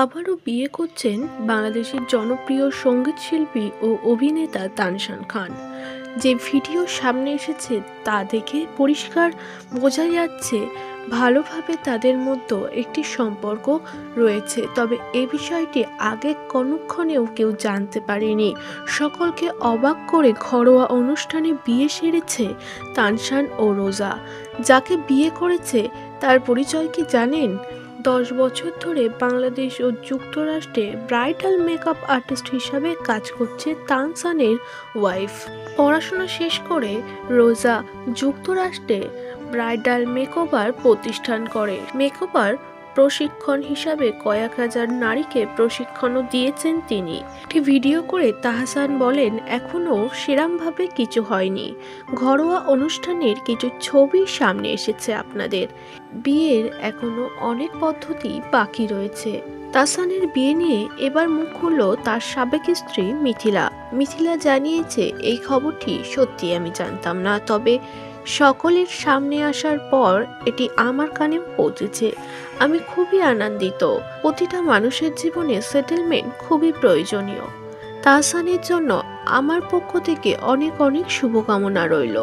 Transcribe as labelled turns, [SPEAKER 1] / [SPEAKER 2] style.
[SPEAKER 1] আবারও বিয়ে করছেন বাংলাদেশের জনপ্রিয় সঙ্গীতশিল্পী ও অভিনেতা তানসান খান। যে ভিডিও সামনে এসেছে তা দেখে পরিষ্কার বোঝা যাচ্ছে ভালোভাবে তাদের মধ্যে একটি সম্পর্ক রয়েছে। তবে এ বিষয়টি আগে কোনক্ষণেও কেউ জানতে পারেনি। সকলকে অবাক করে ঘরোয়া অনুষ্ঠানে বিয়ে সেরেছে তানসান ও রোজা। যাকে বিয়ে করেছে তার পরিচয় কি জানেন? 10 বছর ধরে বাংলাদেশ ও যুক্তরাষ্ট্রে ব্রাইডাল মেকআপ আর্টিস্ট হিসাবে কাজ করছে তানসানের ওয়াইফ। পড়াশোনা শেষ করে রোজা যুক্তরাষ্ট্রে ব্রাইডাল মেকওভার প্রতিষ্ঠান করে। মেকওভার প্রশিক্ষণ হিসাবে কয়েক হাজার নারীকে প্রশিক্ষণও দিয়েছেন তিনি। একটি ভিডিও করে তাহসান বলেন, এখনও সেরমভাবে কিছু হয়নি। ঘরোয়া অনুষ্ঠানের কিছু ছবি সামনে এসেছে আপনাদের। বিয়ের এখনো অনেক পদ্ধতি বাকি রয়েছে। তাহসানের বিয়ে নিয়ে এবার মুখ খুলল তার সাবেক স্ত্রী মিথিলা। মিথিলা জানিয়েছে, এই খবরটি সত্যি আমি জানতাম না, তবে সকলের সামনে আসার পর এটি আমার কানেও পৌঁছেছে। আমি খুবই আনন্দিত। প্রতিটা মানুষের জীবনে সেটেলমেন্ট খুবই প্রয়োজনীয়। তাহসানের জন্য আমার পক্ষ থেকে অনেক অনেক শুভকামনা রইল।